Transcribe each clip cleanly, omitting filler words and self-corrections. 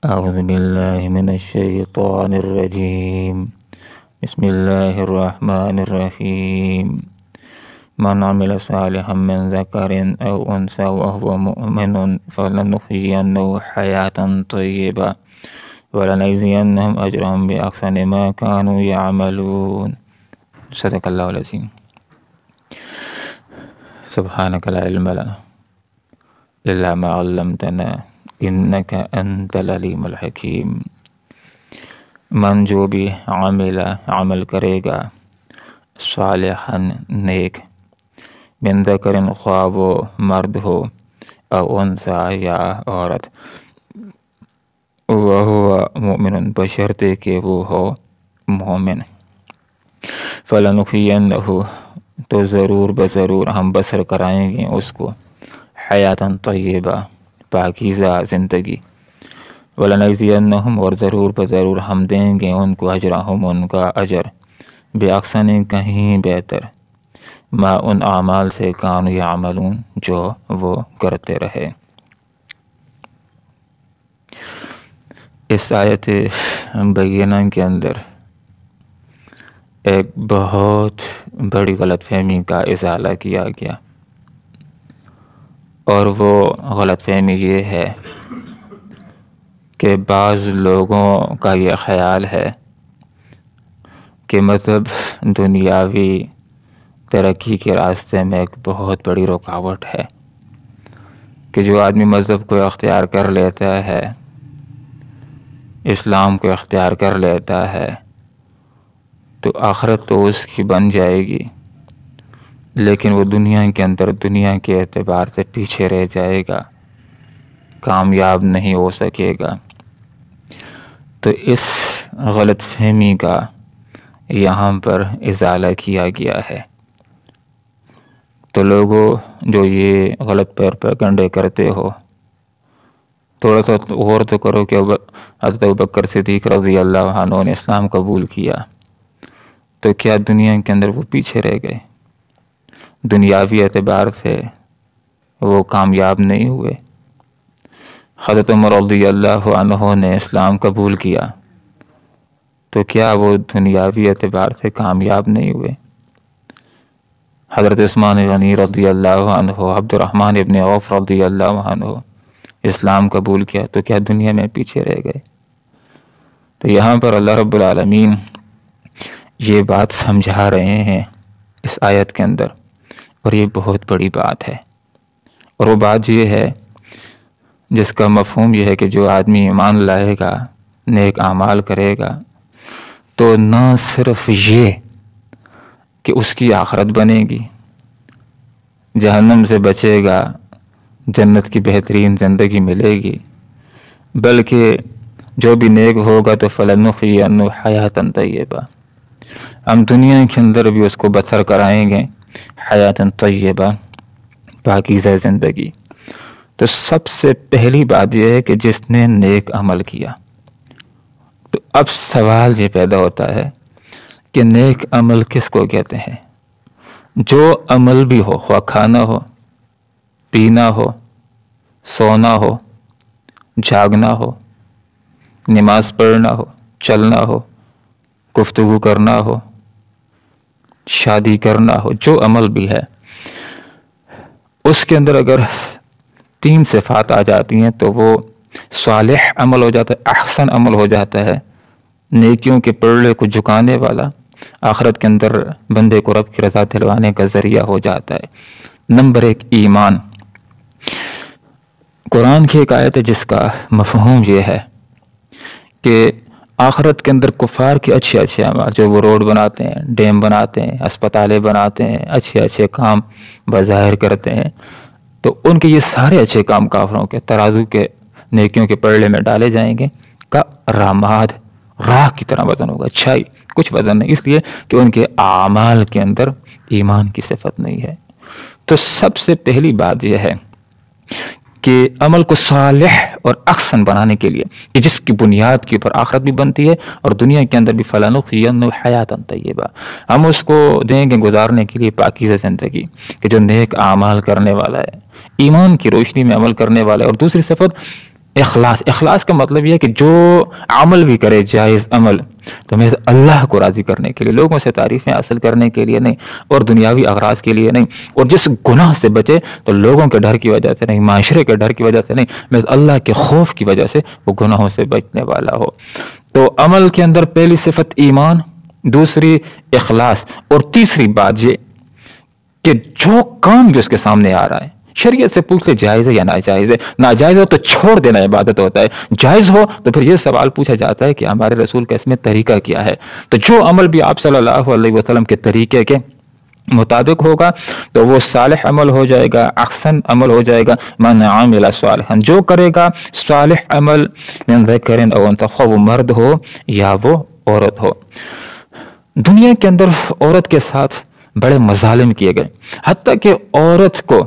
أعوذ بالله من الشيطان الرجيم. بسم الله الرحمن الرحيم. من عمل صالحا من ذكر أو أنثى وهو مؤمن فلنحيينه حياة طيبة ولنجزينهم أجرهم بأحسن ما كانوا يعملون. صدق الله العظيم. سبحانك لا علم لنا إلا ما علمتنا إنك أنت العليم الحكيم. من جو بھی عمل کرے گا صالحاً نیک، من ذکر خواہ وہ مرد ہو او انثیٰ یا عورت، وہو مؤمن بشرطے کہ وہ ہو مومن، فلنحیینہ تو ضرور بضرور ہم بسر کرائیں گے اس کو حیاتاً طیبہ پاکیزہ زندگی، ولنجزینہم اور ضرور بضرور ہم دیں گے ان کو اجرہم ان کا اجر، بے احسن کہیں بہتر، ما ان اعمال سے کانوا یعملون جو وہ کرتے رہے۔ اس آیت بینہ کے اندر ایک بہت بڑی غلط فہمی کا ازالہ کیا گیا، اور وہ غلط فہمی یہ ہے کہ بعض لوگوں کا یہ خیال ہے کہ مذہب دنیاوی ترقی کے راستے میں ایک بہت بڑی رکاوٹ ہے، کہ جو آدمی مذہب کو اختیار کر لیتا ہے، اسلام کو اختیار کر لیتا ہے، تو آخرت تو اس کی بن جائے گی، لیکن وہ دنیا کے اندر دنیا کے اعتبار سے پیچھے رہ جائے گا، کامیاب نہیں ہو سکے گا۔ تو اس غلط فہمی کا یہاں پر ازالہ کیا گیا ہے۔ تو لوگوں جو یہ غلط پروپیگنڈے کرتے ہو، تھوڑا سا غور تو کرو کہ حضرت ابوبکر صدیق رضی اللہ عنہ نے اسلام قبول کیا تو کیا دنیا کے اندر وہ پیچھے رہ گئے؟ دنیاوی اعتبار سے وہ کامیاب نہیں ہوئے؟ حضرت عمر رضی اللہ عنہ نے اسلام قبول کیا تو کیا وہ دنیاوی اعتبار سے کامیاب نہیں ہوئے؟ حضرت عثمان غنی رضی اللہ عنہ، عبد الرحمن ابن عوف رضی اللہ عنہ اسلام قبول کیا تو کیا دنیا میں پیچھے رہ گئے؟ تو یہاں پر اللہ رب العالمین یہ بات سمجھا رہے ہیں اس آیت کے اندر، اور یہ بہت بڑی بات ہے، اور وہ بات یہ ہے جس کا مفہوم یہ ہے کہ جو آدمی ایمان لائے گا، نیک اعمال کرے گا، تو نہ صرف یہ کہ اس کی آخرت بنے گی، جہنم سے بچے گا، جنت کی بہترین زندگی ملے گی، بلکہ جو بھی نیک ہوگا تو فلنحیینہ حیاتاً طیبہ، ہم دنیا کے اندر بھی اس کو بسر کرائیں گے حیاتاً طیبہ پاکیزہ زندگی۔ تو سب سے پہلی بات یہ ہے کہ جس نے نیک عمل کیا، تو اب سوال یہ پیدا ہوتا ہے کہ نیک عمل کس کو کہتے ہیں؟ جو عمل بھی ہو، خواہ کھانا ہو، پینا ہو، سونا ہو، جاگنا ہو، نماز پڑھنا ہو، چلنا ہو، گفتگو کرنا ہو، شادی کرنا ہو، جو عمل بھی ہے اس کے اندر اگر 3 صفات آ جاتی ہیں تو وہ صالح عمل ہو جاتا ہے، احسن عمل ہو جاتا ہے، نیکیوں کے پلڑے کو جھکانے والا، آخرت کے اندر بندے کو رب کی رضا دلوانے کا ذریعہ ہو جاتا ہے۔ نمبر 1 ایمان۔ قرآن کی ایک آیت ہے جس کا مفہوم یہ ہے کہ آخرت کے اندر کفار کے اچھے اعمال، جو وہ روڈ بناتے ہیں، ڈیم بناتے ہیں، اسپتالیں بناتے ہیں، اچھے کام بظاہر کرتے ہیں، تو ان کے یہ سارے اچھے کام کافروں کے ترازو کے نیکیوں کے پلڑے میں ڈالے جائیں گے کا رماد، راکھ کی طرح وزن ہوگا، اچھائی کچھ وزن نہیں، اس لیے کہ ان کے اعمال کے اندر ایمان کی صفت نہیں ہے۔ تو سب سے پہلی بات یہ ہے کہ عمل کو صالح اور احسن بنانے کے لیے، کہ جس کی بنیاد کے اوپر آخرت بھی بنتی ہے اور دنیا کے اندر بھی، فلنحیینہ حیاتاً طیبہ، ہم اس کو دیں گے گزارنے کے لیے پاکیزہ زندگی، کہ جو نیک اعمال کرنے والا ہے، ایمان کی روشنی میں عمل کرنے والا ہے۔ اور دوسری صفت اخلاص، اخلاص کا مطلب یہ ہے کہ جو عمل بھی کرے جائز عمل تو میں اللہ کو راضی کرنے کے لیے، لوگوں سے تعریفیں حاصل کرنے کے لیے نہیں اور دنیاوی اغراض کے لیے نہیں، اور جس گناہ سے بچے تو لوگوں کے ڈر کی وجہ سے نہیں، معاشرے کے ڈر کی وجہ سے نہیں، میں اللہ کے خوف کی وجہ سے وہ گناہوں سے بچنے والا ہو۔ تو عمل کے اندر پہلی صفت ایمان، دوسری اخلاص، اور تیسری بات یہ کہ جو کام بھی اس کے سامنے آ رہا ہے شریعت سے پوچھ لے جائز ہے یا ناجائز ہے، ناجائز ہو تو چھوڑ دینا عبادت ہوتا ہے، جائز ہو تو پھر یہ سوال پوچھا جاتا ہے کہ ہمارے رسول کا اس میں طریقہ کیا ہے۔ تو جو عمل بھی آپ صلی اللہ علیہ وسلم کے طریقے کے مطابق ہوگا تو وہ صالح عمل ہو جائے گا، احسن عمل ہو جائے گا۔ من عمل صالحا، جو کرے گا صالح عمل، من ذکر او انثی، خواہ وہ مرد ہو یا وہ عورت ہو۔ دنیا کے اندر عورت کے ساتھ بڑے مظالم کیے گئے، حتیٰ کہ عورت کو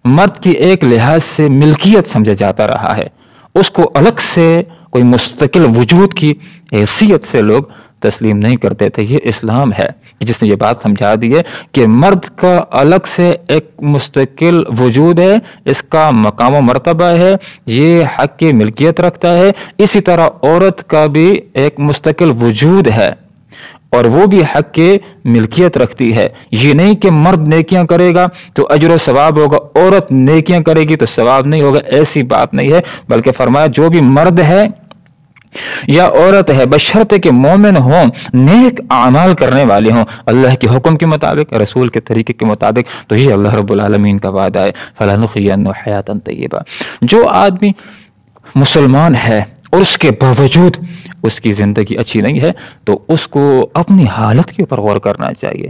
مرد کی ایک لحاظ سے ملکیت سمجھا جاتا رہا ہے، اس کو الگ سے کوئی مستقل وجود کی حیثیت سے لوگ تسلیم نہیں کرتے تھے۔ یہ اسلام ہے جس نے یہ بات سمجھا دی ہے کہ مرد کا الگ سے ایک مستقل وجود ہے، اس کا مقام و مرتبہ ہے، یہ حق کی ملکیت رکھتا ہے۔ اسی طرح عورت کا بھی ایک مستقل وجود ہے اور وہ بھی حق کے ملکیت رکھتی ہے۔ یہ نہیں کہ مرد نیکیاں کرے گا تو اجر و ثواب ہوگا، عورت نیکیاں کرے گی تو ثواب نہیں ہوگا، ایسی بات نہیں ہے، بلکہ فرمایا جو بھی مرد ہے یا عورت ہے بشرطے کہ مومن ہوں، نیک اعمال کرنے والے ہوں، اللہ کے حکم کے مطابق، رسول کے طریقے کے مطابق، تو یہ اللہ رب العالمین کا وعدہ ہے، فَلَنُحْيِيَنَّهُ حَيَاةً طَيِّبَةً۔ جو آدمی مسلمان ہے اور اس کے باوجود اس کی زندگی اچھی نہیں ہے تو اس کو اپنی حالت کے اوپر غور کرنا چاہیے،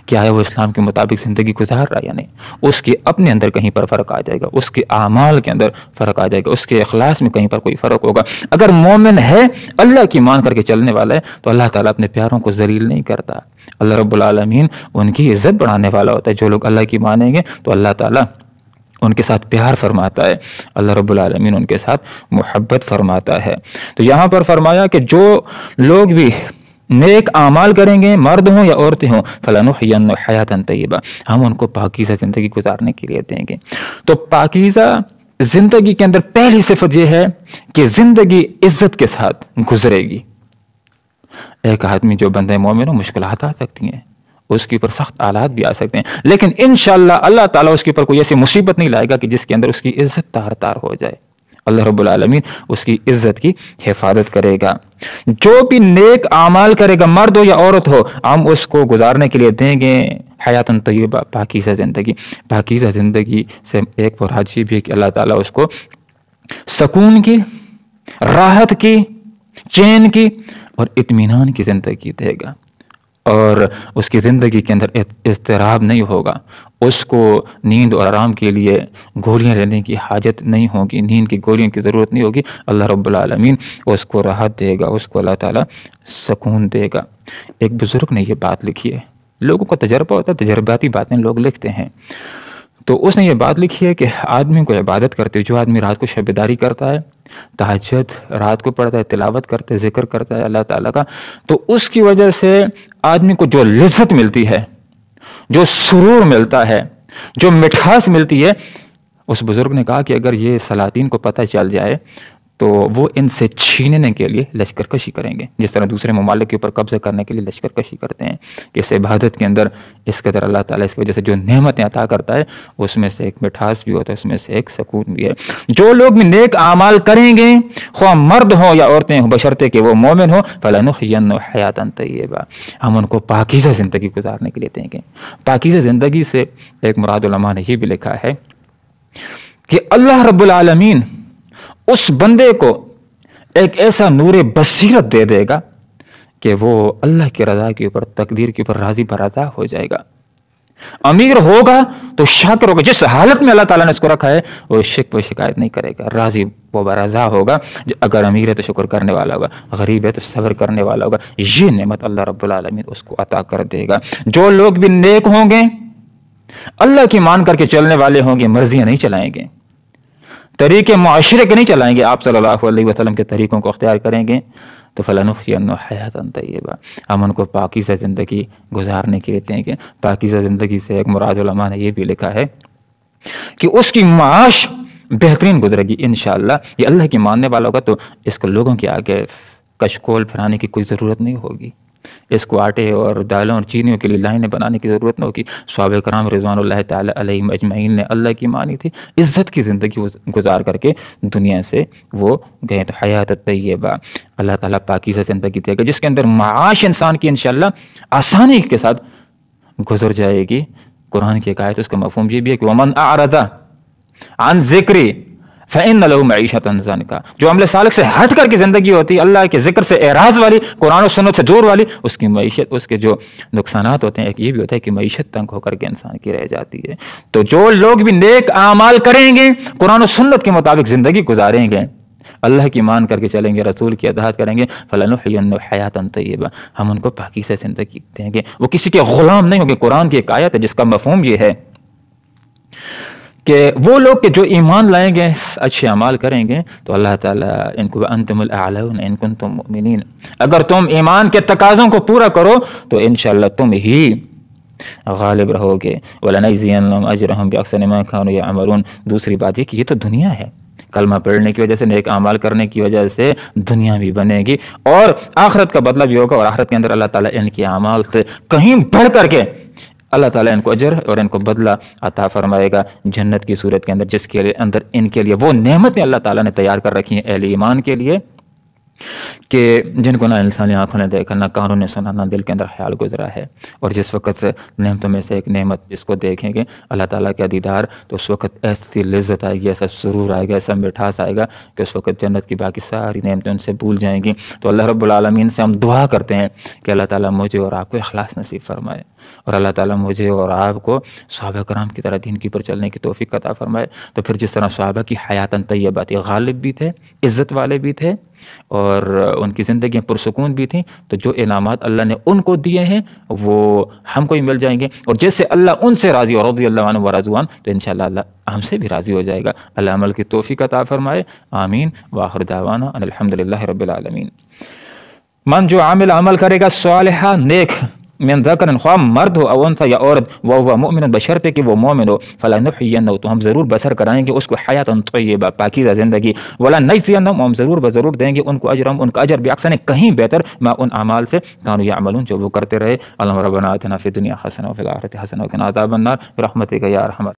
کیا ہے وہ اسلام کے مطابق زندگی گزار رہا ہے یا نہیں۔ اس کے اپنے اندر کہیں پر فرق آ جائے گا، اس کے اعمال کے اندر فرق آ جائے گا، اس کے اخلاص میں کہیں پر کوئی فرق ہوگا۔ اگر مومن ہے، اللہ کی مان کر کے چلنے والا ہے تو اللہ تعالیٰ اپنے پیاروں کو ذلیل نہیں کرتا، اللہ رب العالمین ان کی عزت بڑھانے والا ہوتا ہے۔ جو لوگ اللہ کی مانیں گے تو اللہ تعالیٰ ان کے ساتھ پیار فرماتا ہے، اللہ رب العالمین ان کے ساتھ محبت فرماتا ہے۔ تو یہاں پر فرمایا کہ جو لوگ بھی نیک اعمال کریں گے، مرد ہوں یا عورتیں ہوں، فَلَنُحْيِيَنَّهُ حَيَاةً طَيِّبَةً، ہم ان کو پاکیزہ زندگی گزارنے کے لیے دیں گے۔ تو پاکیزہ زندگی کے اندر پہلی صفت یہ ہے کہ زندگی عزت کے ساتھ گزرے گی۔ ایک آدمی جو بندہ مومن ہو، مشکلات آ سکتی ہیں، اس کے اوپر سخت حالات بھی آ سکتے ہیں، لیکن انشاءاللہ اللہ تعالیٰ اس کے اوپر کوئی ایسی مصیبت نہیں لائے گا کہ جس کے اندر اس کی عزت تار تار ہو جائے۔ اللہ رب العالمین اس کی عزت کی حفاظت کرے گا۔ جو بھی نیک اعمال کرے گا، مرد ہو یا عورت ہو، ہم اس کو گزارنے کے لیے دیں گے حیاتاً طیبہ، پاکیزہ زندگی۔ پاکیزہ زندگی سے ایک مراد یہ بھی ہے کہ اللہ تعالیٰ اس کو سکون کی، راحت کی، چین کی اور اطمینان کی زندگی دے گا، اور اس کی زندگی کے اندر اضطراب نہیں ہوگا، اس کو نیند اور آرام کے لیے گولیاں لینے کی حاجت نہیں ہوگی، نیند کی گولیوں کی ضرورت نہیں ہوگی۔ اللہ رب العالمین اس کو راحت دے گا، اس کو اللہ تعالیٰ سکون دے گا۔ ایک بزرگ نے یہ بات لکھی ہے، لوگوں کا تجربہ ہوتا ہے، تجرباتی باتیں لوگ لکھتے ہیں، تو اس نے یہ بات لکھی ہے کہ آدمی کو عبادت کرتے، جو آدمی رات کو شب بیداری کرتا ہے، تہجد رات کو پڑھتا ہے، تلاوت کرتا ہے، ذکر کرتا ہے اللہ تعالیٰ کا، تو اس کی وجہ سے آدمی کو جو لذت ملتی ہے، جو سرور ملتا ہے، جو مٹھاس ملتی ہے، اس بزرگ نے کہا کہ اگر یہ سلاطین کو پتہ چل جائے تو وہ ان سے چھیننے کے لیے لشکر کشی کریں گے، جس طرح دوسرے ممالک کے اوپر قبضہ کرنے کے لیے لشکر کشی کرتے ہیں۔ اس عبادت کے اندر اس قدر اللہ تعالیٰ اس کی وجہ سے جو نعمتیں عطا کرتا ہے، اس میں سے ایک مٹھاس بھی ہوتا ہے، اس میں سے ایک سکون بھی ہے۔ جو لوگ بھی نیک اعمال کریں گے، خواہ مرد ہوں یا عورتیں ہوں، بشرطے کہ وہ مومن ہوں، فَلَنُحْيِيَنَّهُ حَيَاةً طَيِّبَةً، ہم ان کو پاکیزہ زندگی گزارنے کے لیے دیں گے۔ پاکیزہ زندگی سے ایک مراد علماء نے یہ بھی لکھا ہے کہ اللہ رب العالمین اس بندے کو ایک ایسا نور بصیرت دے دے گا کہ وہ اللہ کی رضا کے اوپر، تقدیر کے اوپر راضی برضا ہو جائے گا۔ امیر ہوگا تو شاکر ہوگا، جس حالت میں اللہ تعالیٰ نے اس کو رکھا ہے وہ شک و شکایت نہیں کرے گا، راضی و برضا ہوگا۔ اگر امیر ہے تو شکر کرنے والا ہوگا، غریب ہے تو صبر کرنے والا ہوگا۔ یہ نعمت اللہ رب العالمین اس کو عطا کر دے گا۔ جو لوگ بھی نیک ہوں گے، اللہ کی مان کر کے چلنے والے ہوں گے، مرضیاں نہیں چلائیں گے، طریقے معاشرے کے نہیں چلائیں گے، آپ صلی اللہ علیہ وسلم کے طریقوں کو اختیار کریں گے، تو فَلَنُحْيِيَنَّهُ حَيَاةً طَيِّبَةً، ہم ان کو پاکیزہ زندگی گزارنے کے لیے دیں گے۔ پاکیزہ زندگی سے ایک مراد علماء نے یہ بھی لکھا ہے کہ اس کی معاش بہترین گزرے گی انشاءاللہ۔ یہ اللہ کی ماننے والا ہوگا تو اس کو لوگوں کے آگے کشکول پھرانے کی کوئی ضرورت نہیں ہوگی، اس کو آٹے اور دالوں اور چینیوں کے لیے لائنیں بنانے کی ضرورت نہ ہوگی۔ صحابہ کرام رضوان اللہ تعالیٰ علیہم اجمعین نے اللہ کی مانی تھی، عزت کی زندگی گزار کر کے دنیا سے وہ گئے۔ تو حیات طیبہ، اللہ تعالیٰ پاکیزہ زندگی دے گا جس کے اندر معاش انسان کی انشاءاللہ آسانی کے ساتھ گزر جائے گی۔ قرآن کی ایک آیت اس کا مفہوم یہ بھی ہے کہ وَمَنْ أَعْرَضَ عَنْ ذِكْرِي فَإِنَّ لَهُ مَعِيشَةً ضَنْكَ، جو عمل صالح سے ہٹ کر کے زندگی ہوتی ہے، اللہ کے ذکر سے اعراض والی، قرآن و سنت سے دور والی، اس کی معیشت، اس کے جو نقصانات ہوتے ہیں، ایک یہ بھی ہوتا ہے کہ معیشت تنگ ہو کر کے انسان کی رہ جاتی ہے۔ تو جو لوگ بھی نیک اعمال کریں گے، قرآن و سنت کے مطابق زندگی گزاریں گے، اللہ کی مان کر کے چلیں گے، رسول کی اطاعت کریں گے، فَلَنُحْيِيَنَّهُ حَيَاةً طَيِّبَةً، ہم ان کو پاکیزہ زندگی دیں گے، وہ کسی کے غلام نہیں ہوں گے۔ قرآن کی ایک آیت ہے جس کا مفہوم یہ ہے کہ وہ لوگ کہ جو ایمان لائیں گے، اچھے اعمال کریں گے، تو اللہ تعالیٰ ان کو وَأَنْتُمُ الْأَعْلَوْنَ إِن كُنتُم مُؤْمِنِينَ، اگر تم ایمان کے تقاضوں کو پورا کرو تو انشاءاللہ تم ہی غالب رہو گے۔ وَلَنَجْزِيَنَّهُمْ أَجْرَهُمْ بِأَحْسَنِ مَا كَانُوا يَعْمَلُونَ۔ دوسری بات یہ کہ یہ تو دنیا ہے، کلمہ پڑھنے کی وجہ سے، نیک اعمال کرنے کی وجہ سے دنیا بھی بنے گی، اور آخرت کا بدلہ بھی ہوگا، اور آخرت کے اندر اللہ تعالیٰ ان کے اعمال سے کہیں بڑھ کر کے اللہ تعالیٰ ان کو اجر اور ان کو بدلہ عطا فرمائے گا جنت کی صورت کے اندر، جس کے اندر ان کے لیے وہ نعمتیں اللہ تعالیٰ نے تیار کر رکھی ہیں اہل ایمان کے لیے، کہ جن کو نہ انسانی آنکھوں نے دیکھا، نہ کانوں نے سنا، نہ دل کے اندر خیال گزرا ہے۔ اور جس وقت نعمتوں میں سے ایک نعمت جس کو دیکھیں گے اللہ تعالیٰ کا دیدار، تو اس وقت ایسی لذت آئے گی، ایسا سرور آئے گا، ایسا مٹھاس آئے گا کہ اس وقت جنت کی باقی ساری نعمتیں ان سے بھول جائیں گی۔ تو اللہ رب العالمین سے ہم دعا کرتے ہیں کہ اللہ تعالیٰ مجھے اور آپ کو اخلاص نصیب فرمائے، اور اللہ تعالیٰ مجھے اور آپ کو صحابہ کرام کی طرح دین کی پر چلنے کی توفیق عطا فرمائے۔ تو پھر جس طرح صحابہ کی حیاتاً طیبہ تھی، غالب بھی تھے، عزت والے بھی تھے، اور ان کی زندگیاں پرسکون بھی تھیں، تو جو انعامات اللہ نے ان کو دیے ہیں وہ ہم کو ہی مل جائیں گے، اور جیسے اللہ ان سے راضی اور رضی اللہ عنہ ورضوان، تو انشاءاللہ اللہ ہم سے بھی راضی ہو جائے گا۔ اللہ عمل کی توفیق عطا فرمائے، آمین۔ وآخر دعوانا ان الحمدللہ رب العالمین۔ من جو عمل کرے گا صالحہ نیک، من ذکر، خواہ مرد ہو او انثی یا عورت، وہو مؤمن، بشرط کہ وہ مومن ہو، فلنحیینہ، تو ہم ضرور بسر کرائیں گے اس کو حیات طیبہ، پاکیزہ زندگی، ولنجزینہم، ہم ضرور دیں گے ان کو اجرہم، ان کا اجر باحسن، کہیں بہتر، ما ان اعمال سے کانوا یعملون، جو وہ کرتے رہے۔ اللہم ربنا آتنا فی الدنیا حسنہ وفی الآخرۃ حسنہ وقنا عذاب النار برحمتک یا ارحم